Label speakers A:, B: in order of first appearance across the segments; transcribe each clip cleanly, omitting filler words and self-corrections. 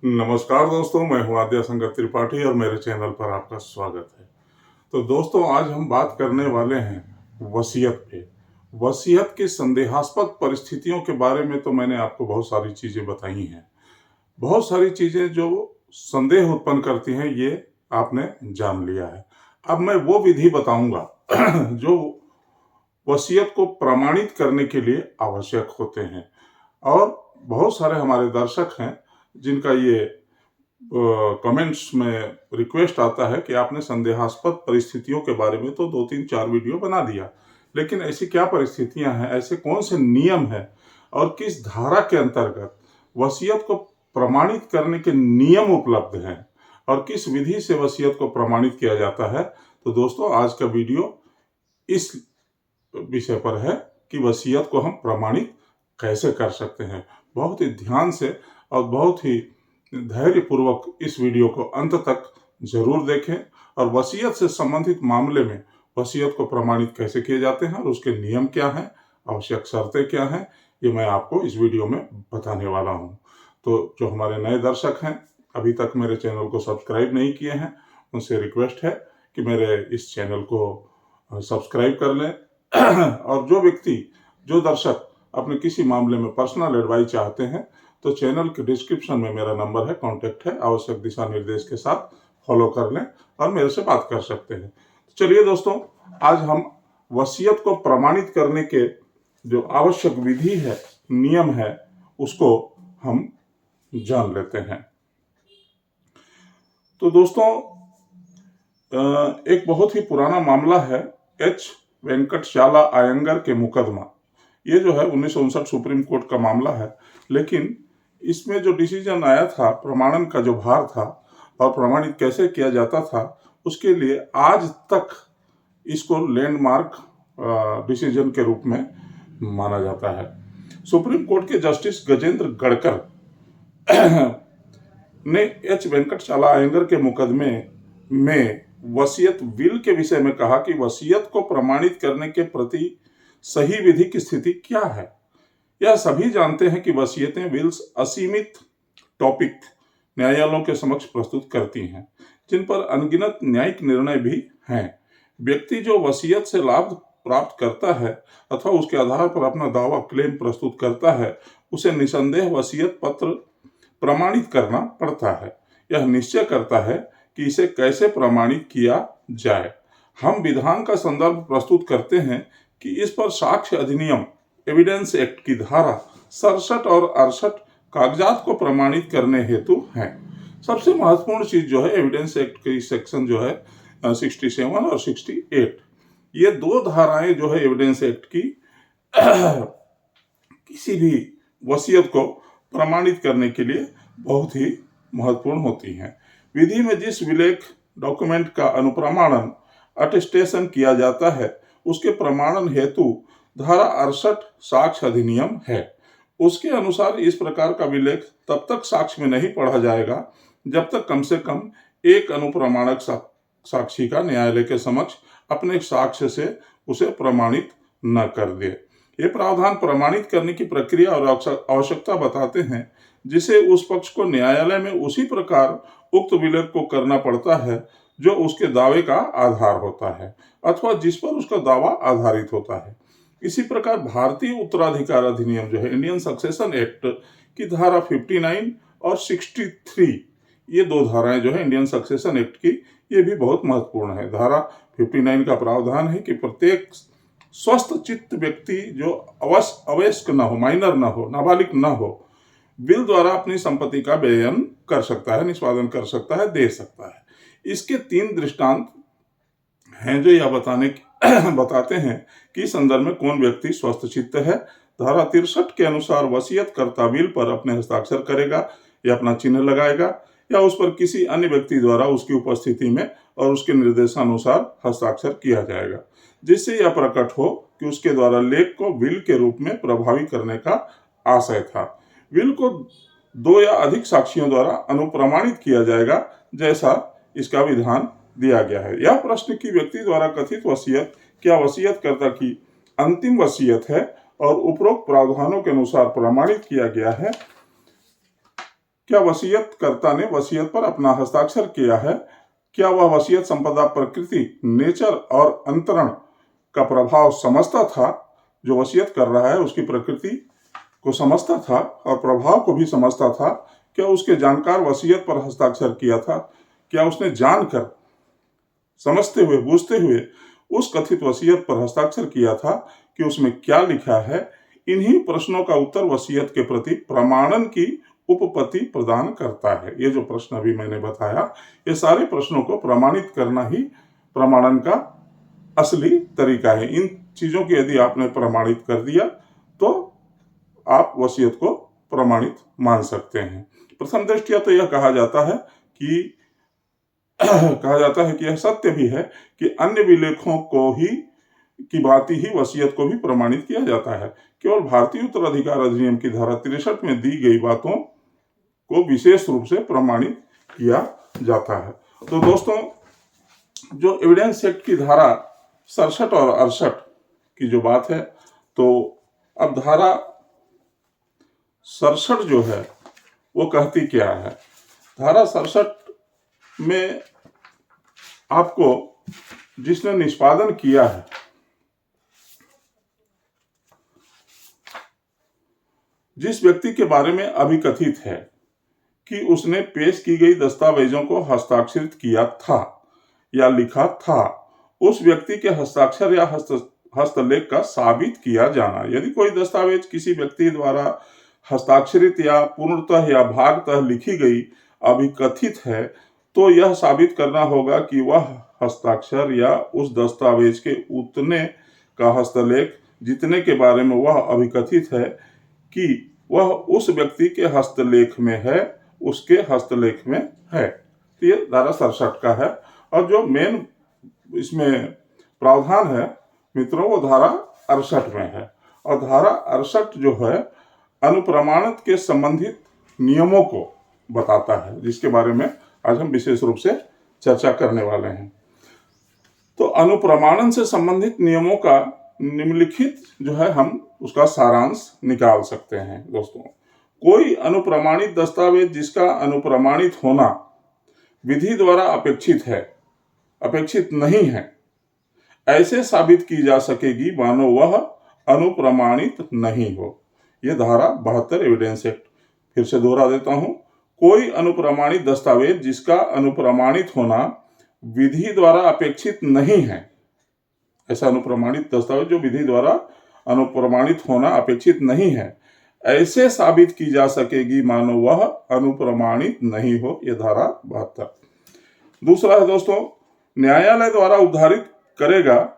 A: नमस्कार दोस्तों, मैं हूं आद्या शंकर त्रिपाठी और मेरे चैनल पर आपका स्वागत है। तो दोस्तों, आज हम बात करने वाले हैं वसीयत पे। वसीयत की संदेहास्पद परिस्थितियों के बारे में तो मैंने आपको बहुत सारी चीजें बताई हैं। बहुत सारी चीजें जो संदेह उत्पन्न करती हैं, ये आपने जान लिया है। अब मैं वो विधि बताऊंगा जो वसीयत को प्रमाणित करने के लिए आवश्यक होते हैं। और बहुत सारे हमारे दर्शक हैं जिनका ये कमेंट्स में रिक्वेस्ट आता है कि आपने संदेहास्पद परिस्थितियों के बारे में तो 2 3 4 वीडियो बना दिया, लेकिन ऐसी क्या परिस्थितियां हैं, ऐसे कौन से नियम हैं और किस धारा के अंतर्गत वसीयत को प्रमाणित करने के नियम उपलब्ध हैं और किस विधि से वसीयत को प्रमाणित किया जाता है। तो दोस्तों, आज का वीडियो इस विषय पर है कि वसीयत को हम प्रमाणित कैसे कर सकते हैं। बहुत ही ध्यान से और बहुत ही धैर्यपूर्वक इस वीडियो को अंत तक जरूर देखें और वसीयत से संबंधित मामले में वसीयत को प्रमाणित कैसे किए जाते हैं और उसके नियम क्या हैं, आवश्यक शर्तें क्या हैं, ये मैं आपको इस वीडियो में बताने वाला हूं। तो जो हमारे नए दर्शक हैं, अभी तक मेरे चैनल को सब्सक्राइब नहीं किए हैं, उनसे रिक्वेस्ट है कि मेरे इस चैनल को सब्सक्राइब कर लें। और जो दर्शक अपने किसी मामले में पर्सनल एडवाइस चाहते हैं, तो चैनल के डिस्क्रिप्शन में मेरा नंबर है, कांटेक्ट है, आवश्यक दिशा निर्देश के साथ फॉलो कर लें और मेरे से बात कर सकते हैं। तो चलिए दोस्तों, आज हम वसीयत को प्रमाणित करने के जो आवश्यक विधि है, नियम है, उसको हम जान लेते हैं। तो दोस्तों, एक बहुत ही पुराना मामला है एच वेंकटशाला अयंगर के मुकदमा। ये जो है 1959 सुप्रीम कोर्ट का मामला है, लेकिन इसमें जो डिसीजन आया था, प्रमाणन का जो भार था और प्रमाणित कैसे किया जाता था, उसके लिए आज तक इसको लैंडमार्क डिसीजन के रूप में माना जाता है। सुप्रीम कोर्ट के जस्टिस गजेंद्र गड़कर ने एच वेंकटशाला अयंगर के मुकदमे में वसीयत विल के विषय में कहा कि वसीयत को प्रमाणित करने के प्रति सही विधि की स्थिति क्या है। यह सभी जानते हैं कि वसीयतें विल्स असीमित टॉपिक न्यायालयों के समक्ष प्रस्तुत करती हैं, जिन पर अनगिनत न्यायिक निर्णय भी हैं। व्यक्ति जो वसीयत से लाभ प्राप्त करता है अथवा उसके आधार पर अपना दावा क्लेम प्रस्तुत करता है, उसे निसंदेह वसीयत पत्र प्रमाणित करना पड़ता है। यह निश्चय करता है कि इसे कैसे प्रमाणित किया जाए। हम विधान का संदर्भ प्रस्तुत करते हैं कि इस पर साक्ष्य अधिनियम एविडेंस एक्ट की धारा 67 और 68 कागजात को प्रमाणित करने हेतु हैं। सबसे महत्वपूर्ण चीज जो है, एविडेंस एक्ट की सेक्शन जो है 67 और 68, ये 2 धाराएं जो है एविडेंस एक्ट की किसी भी वसीयत को प्रमाणित करने के लिए बहुत ही महत्वपूर्ण होती हैं। विधि में जिस विलेख डॉक्यूमेंट का अनुप्रमाणन अटेस्टेशन किया जाता है, उसके प्रमाणन हेतु धारा 68 साक्ष्य अधिनियम है। उसके अनुसार इस प्रकार का विलेख तब तक साक्ष्य में नहीं पढ़ा जाएगा जब तक कम से कम एक अनुप्रमाणक साक्षी का न्यायालय के समक्ष अपने साक्ष्य से उसे प्रमाणित न कर दे। ये प्रावधान प्रमाणित करने की प्रक्रिया और आवश्यकता बताते हैं, जिसे उस पक्ष को न्यायालय में उसी प्रकार उक्त विलेख को करना पड़ता है जो उसके दावे का आधार होता है अथवा जिस पर उसका दावा आधारित होता है। इसी प्रकार भारतीय उत्तराधिकार अधिनियम जो है, इंडियन सक्सेशन एक्ट की धारा 59 और 63, ये 2 धाराएं जो है इंडियन सक्सेशन एक्ट की, ये भी बहुत महत्वपूर्ण है। धारा 59 का प्रावधान है कि प्रत्येक स्वस्थ चित्त व्यक्ति जो अवयस्क न हो, माइनर न हो, नाबालिग न हो, विल द्वारा अपनी संपत्ति का व्ययन कर सकता है, निष्पादन कर सकता है, दे सकता है। इसके 3 दृष्टांत हैं जो यह बताते हैं कि संदर्भ में कौन व्यक्ति स्वस्थ चित्त है। धारा 63 के अनुसार वसीयत कर्ता विल पर अपने हस्ताक्षर करेगा या अपना चिन्ह लगाएगा या उस पर किसी अन्य व्यक्ति द्वारा उसकी उपस्थिति में और उसके निर्देशानुसार हस्ताक्षर किया जाएगा, जिससे यह प्रकट हो कि उसके द्वारा लेख को विल के रूप में प्रभावी करने का आशय था। विल को 2 या अधिक साक्षियों द्वारा अनुप्रमाणित किया जाएगा, जैसा इसका विधान दिया गया है। यह प्रश्न कि व्यक्ति द्वारा कथित वसीयत क्या वसीयतकर्ता की अंतिम वसीयत है और उपरोक्त प्रावधानों के अनुसार प्रमाणित किया गया है, क्या वसीयतकर्ता ने वसीयत पर अपना हस्ताक्षर किया है? क्या वह वसीयत संपदा प्रकृति, नेचर और अंतरण का प्रभाव समझता था? जो वसीयत कर रहा है उसकी प्रकृति को समझता था और प्रभाव को भी समझता था। क्या उसके जानकार वसीयत पर हस्ताक्षर किया था? क्या उसने जानकर, समझते हुए, बूझते हुए उस कथित वसीयत पर हस्ताक्षर किया था कि उसमें क्या लिखा है? इन्हीं प्रश्नों का उत्तर वसीयत के प्रति प्रमाणन की उपपत्ति प्रदान करता है। ये जो प्रश्न अभी मैंने बताया, ये सारे प्रश्नों को प्रमाणित करना ही प्रमाणन का असली तरीका है। इन चीजों की यदि आपने प्रमाणित कर दिया तो आप वसीयत को प्रमाणित मान सकते हैं। प्रथम दृष्टया तो यह कहा जाता है कि यह सत्य भी है कि अन्य विलेखों को ही की भांति ही वसीयत को भी प्रमाणित किया जाता है। केवल भारतीय उत्तराधिकार अधिनियम की धारा 63 में दी गई बातों को विशेष रूप से प्रमाणित किया जाता है। तो दोस्तों, जो एविडेंस एक्ट की धारा 67 और 68 की जो बात है, तो अब धारा 67 जो है वो कहती क्या है? धारा 67 में आपको जिसने निष्पादन किया है, जिस व्यक्ति के बारे में अभी कथित है कि उसने पेश की गई दस्तावेजों को हस्ताक्षरित किया था या लिखा था, उस व्यक्ति के हस्ताक्षर या हस्तलेख का साबित किया जाना। यदि कोई दस्तावेज किसी व्यक्ति द्वारा हस्ताक्षरित या पूर्णतः या भागतः लिखी गई अभी कथित है, तो यह साबित करना होगा कि वह हस्ताक्षर या उस दस्तावेज के उतने का हस्तलेख जितने के बारे में वह अभी कथित है कि वह उस व्यक्ति के हस्तलेख में है, उसके हस्तलेख में है। तो ये धारा 67 का है। और जो मेन इसमें प्रावधान है मित्रों, वो धारा 68 में है। और धारा 68 जो है अनुप्रमाणित के संबंधित नियमों को बताता है, जिसके बारे में आज हम विशेष रूप से चर्चा करने वाले हैं। तो अनुप्रमाणन से संबंधित नियमों का निम्नलिखित जो है हम उसका सारांश निकाल सकते हैं। दोस्तों, कोई अनुप्रमाणित दस्तावेज जिसका अनुप्रमाणित होना विधि द्वारा अपेक्षित नहीं है, ऐसे साबित की जा सकेगी मानो वह अनुप्रमाणित नहीं हो। यह धारा 72 एविडेंस एक्ट। फिर से दोहरा देता हूं, कोई अनुप्रमाणित दस्तावेज जिसका अनुप्रमाणित होना विधि द्वारा अपेक्षित नहीं है, ऐसा अनुप्रमाणित दस्तावेज जो विधि द्वारा अनुप्रमाणित होना अपेक्षित नहीं है, ऐसे साबित की जा सकेगी मानो वह अनुप्रमाणित नहीं हो। यह धारा 72। दूसरा है दोस्तों, न्यायालय द्वारा उद्धारित करेगा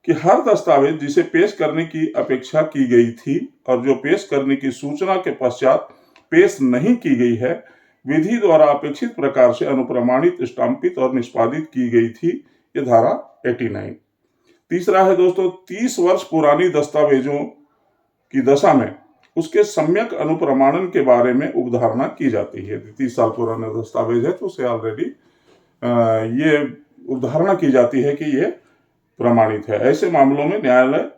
A: कि हर दस्तावेज जिसे पेश करने की अपेक्षा की गई थी और जो पेश करने की सूचना के पश्चात पेश नहीं की गई है, विधि द्वारा अपेक्षित प्रकार से अनुप्रमाणित, स्टाम्पित और निष्पादित की गई थी। यह धारा 89। तीसरा है दोस्तों, 30 वर्ष पुरानी दस्तावेजों की दशा में उसके सम्यक अनुप्रमाणन के बारे में उपधारणा की जाती है। 30 साल पुराना दस्तावेज है तो उसे ऑलरेडी ये उपधारणा की जाती है कि ये प्रमाणित है। ऐसे मामलों में न्यायालय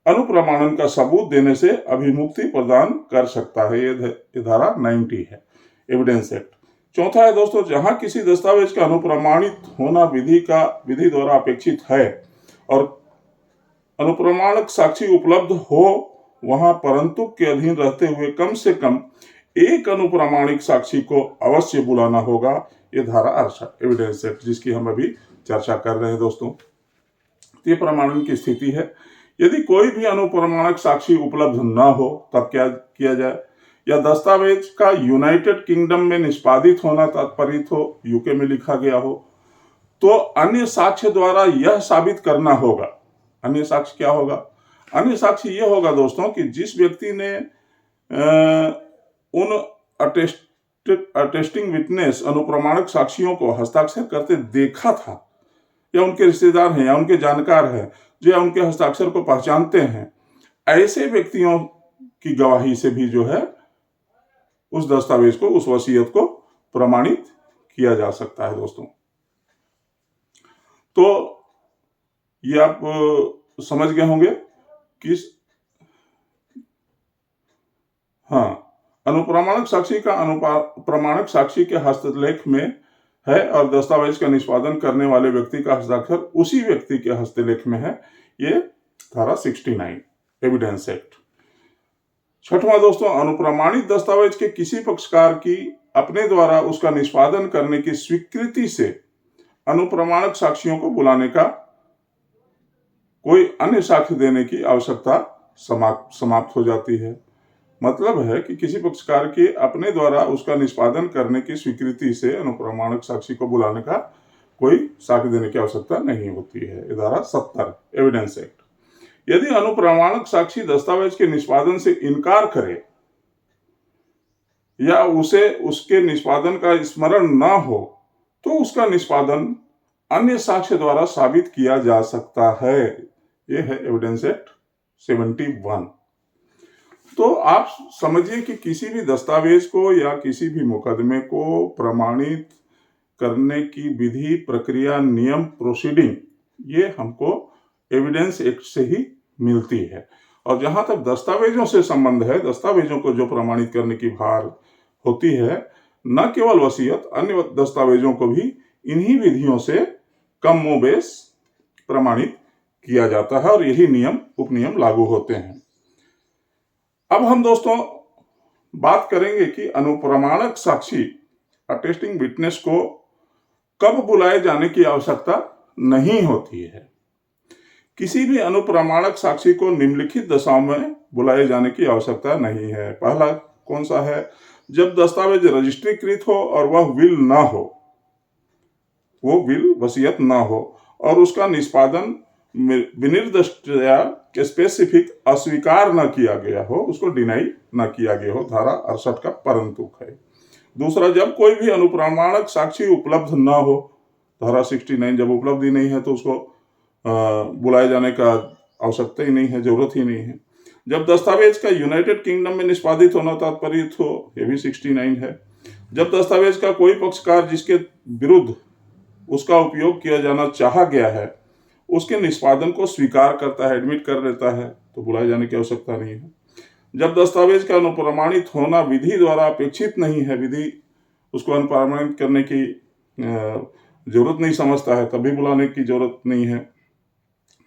A: अनुप्रमाणन का सबूत देने से अभिमुक्ति प्रदान कर सकता है। ये धारा 90 है एविडेंस एक्ट। चौथा है दोस्तों, जहां किसी दस्तावेज का अनुप्रमाणित होना विधि द्वारा अपेक्षित है और अनुप्रमाणक साक्षी उपलब्ध हो, वहां परंतु के अधीन रहते हुए कम से कम एक अनुप्रमाणिक साक्षी को अवश्य बुलाना होगा। ये धारा 68 एविडेंस एक्ट, जिसकी हम अभी चर्चा कर रहे हैं दोस्तों। ये प्रमाणन की स्थिति है। यदि कोई भी अनुप्रमाणक साक्षी उपलब्ध न हो तब क्या किया जाए? या दस्तावेज का यूनाइटेड किंगडम में निष्पादित होना तात्पर्य हो, यूके में लिखा गया हो, तो अन्य साक्ष्य द्वारा यह साबित करना होगा। अन्य साक्ष्य क्या होगा? अन्य साक्ष्य यह होगा दोस्तों कि जिस व्यक्ति ने उन अटेस्टिंग विटनेस अनुप्रमाणक साक्षियों को हस्ताक्षर करते देखा था, या उनके रिश्तेदार हैं या उनके जानकार हैं जो या उनके हस्ताक्षर को पहचानते हैं, ऐसे व्यक्तियों की गवाही से भी जो है उस दस्तावेज को, उस वसीयत को प्रमाणित किया जा सकता है दोस्तों। तो ये आप समझ गए होंगे कि हाँ, अनुप्रमाणक साक्षी का प्रमाणक साक्षी के हस्तलेख में है और दस्तावेज का निष्पादन करने वाले व्यक्ति का हस्ताक्षर उसी व्यक्ति के हस्तलेख में है। ये धारा 69 एविडेंस एक्ट। छठवां दोस्तों, अनुप्रमाणित दस्तावेज के किसी पक्षकार की अपने द्वारा उसका निष्पादन करने की स्वीकृति से अनुप्रमाणक साक्षियों को बुलाने का कोई अन्य साक्ष्य देने की आवश्यकता समाप्त हो जाती है। मतलब है कि किसी पक्षकार के अपने द्वारा उसका निष्पादन करने की स्वीकृति से अनुप्रमाणक साक्षी को बुलाने का कोई साक्ष्य देने की आवश्यकता नहीं होती है। धारा 70 एविडेंस एक्ट। यदि अनुप्रमाणक साक्षी दस्तावेज के निष्पादन से इनकार करे या उसे उसके निष्पादन का स्मरण न हो तो उसका निष्पादन अन्य साक्ष्य द्वारा साबित किया जा सकता है। यह है एविडेंस एक्ट 71। तो आप समझिए कि किसी भी दस्तावेज को या किसी भी मुकदमे को प्रमाणित करने की विधि, प्रक्रिया, नियम, प्रोसीडिंग ये हमको एविडेंस एक्ट से ही मिलती है। और जहां तक दस्तावेजों से संबंध है, दस्तावेजों को जो प्रमाणित करने की भार होती है, न केवल वसीयत, अन्य दस्तावेजों को भी इन्हीं विधियों से कमोबेश प्रमाणित किया जाता है और यही नियम उपनियम लागू होते हैं। अब हम दोस्तों बात करेंगे कि अनुप्रमाणक साक्षी अटेस्टिंग विटनेस को कब बुलाए जाने की आवश्यकता नहीं होती है। किसी भी अनुप्रमाणक साक्षी को निम्नलिखित दशाओं में बुलाए जाने की आवश्यकता नहीं है। पहला कौन सा है? जब दस्तावेज रजिस्ट्रीकृत हो और वह विल ना हो, वो विल वसीयत ना हो और उसका निष्पादन विनिर्दिष्टया स्पेसिफिक अस्वीकार न किया गया हो, उसको डिनाई न किया गया हो। धारा 68 का परंतुक है। दूसरा, जब कोई भी अनुप्रमाणक साक्षी उपलब्ध न हो, धारा 69, जब उपलब्धि नहीं है तो उसको बुलाए जाने का आवश्यकता ही नहीं है, जरूरत ही नहीं है। जब दस्तावेज का यूनाइटेड किंगडम में निष्पादित होना तात्पर्य हो, यह भी 69 है। जब दस्तावेज का कोई पक्षकार जिसके विरुद्ध उसका उपयोग किया जाना चाहा गया है उसके निष्पादन को स्वीकार करता है, एडमिट कर लेता है, तो बुलाए जाने की आवश्यकता नहीं है। जब दस्तावेज का अनुप्रमाणित होना विधि द्वारा अपेक्षित नहीं है, विधि उसको अनुप्रमाणित करने की जरूरत नहीं समझता है, तभी बुलाने की जरूरत नहीं है।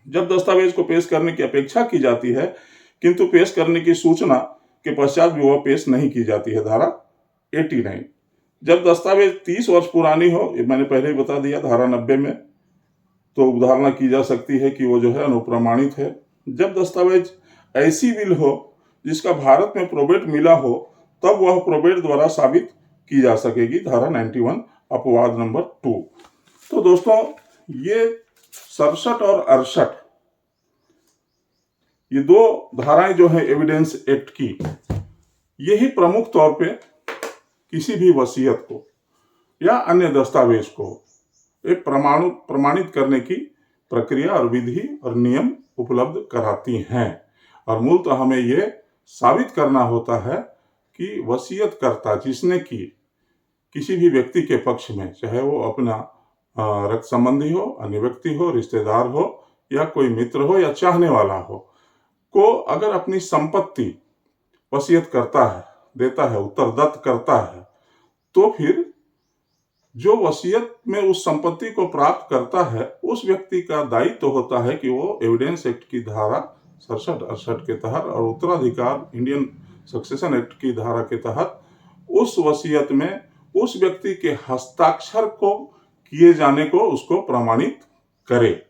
A: जब दस्तावेज को पेश करने की अपेक्षा की जाती है किंतु पेश करने की सूचना के पश्चात भी वह पेश नहीं की जाती है, धारा 89। जब दस्तावेज 30 वर्ष पुरानी हो, ये मैंने पहले ही बता दिया, धारा 90 में, तो उदाहरण की जा सकती है कि वो जो है अनुप्रमाणित है। जब दस्तावेज ऐसी विल हो जिसका भारत में प्रोबेट मिला हो, तब वह प्रोबेट द्वारा साबित की जा सकेगी, धारा 91 अपवाद नंबर 2। तो दोस्तों ये 67 और 68 ये दो धाराएं जो है एविडेंस एक्ट की, यही प्रमुख तौर पे किसी भी वसीयत को या अन्य दस्तावेज को एक प्रमाणित करने की प्रक्रिया और विधि और नियम उपलब्ध कराती हैं। और मूलतः हमें यह साबित करना होता है कि वसीयतकर्ता जिसने की किसी भी व्यक्ति के पक्ष में, चाहे वो अपना रक्त संबंधी हो, अन्य व्यक्ति हो, रिश्तेदार हो या कोई मित्र हो या चाहने वाला हो, को अगर अपनी संपत्ति वसीयत करता है, देता है, उत्तरदत्त करता है, तो फिर जो वसीयत में उस संपत्ति को प्राप्त करता है उस व्यक्ति का दायित्व होता है कि वो एविडेंस एक्ट की धारा 67-68 के तहत और उत्तराधिकार इंडियन सक्सेशन एक्ट की धारा के तहत उस वसीयत में उस व्यक्ति के हस्ताक्षर को किए जाने को उसको प्रमाणित करे।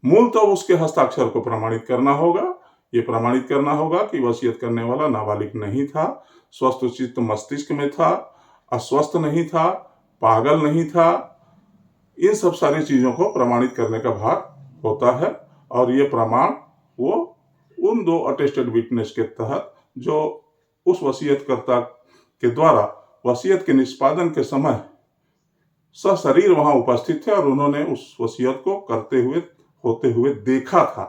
A: मूलतः उसके हस्ताक्षर को प्रमाणित करना होगा। ये प्रमाणित करना होगा कि वसीयत करने वाला नाबालिग नहीं था, स्वस्थ चित्त मस्तिष्क में था, अस्वस्थ नहीं था, पागल नहीं था। इन सब सारी चीजों को प्रमाणित करने का भार होता है और ये प्रमाण वो उन दो अटेस्टेड विटनेस के तहत जो उस वसीयतकर्ता के द्वारा वसीयत के निष्पादन के समय सशरीर वहां उपस्थित थे और उन्होंने उस वसीयत को होते हुए देखा था,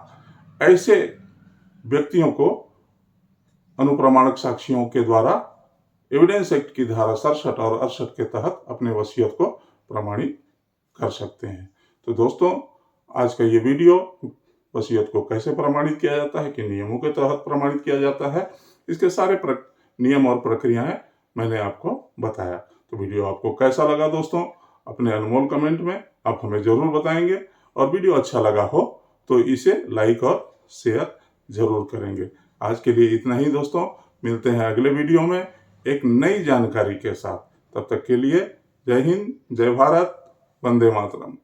A: ऐसे व्यक्तियों को अनुप्रमाणक साक्षियों के द्वारा एविडेंस एक्ट की धारा 67 और 68 के तहत अपने वसीयत को प्रमाणित कर सकते हैं। तो दोस्तों आज का ये वीडियो वसीयत को कैसे प्रमाणित किया जाता है, कि नियमों के तहत प्रमाणित किया जाता है, इसके सारे नियम और प्रक्रियाएं मैंने आपको बताया। तो वीडियो आपको कैसा लगा दोस्तों, अपने अनमोल कमेंट में आप हमें जरूर बताएंगे, और वीडियो अच्छा लगा हो तो इसे लाइक और शेयर जरूर करेंगे। आज के लिए इतना ही दोस्तों, मिलते हैं अगले वीडियो में एक नई जानकारी के साथ। तब तक के लिए जय हिंद, जय भारत, वंदे मातरम।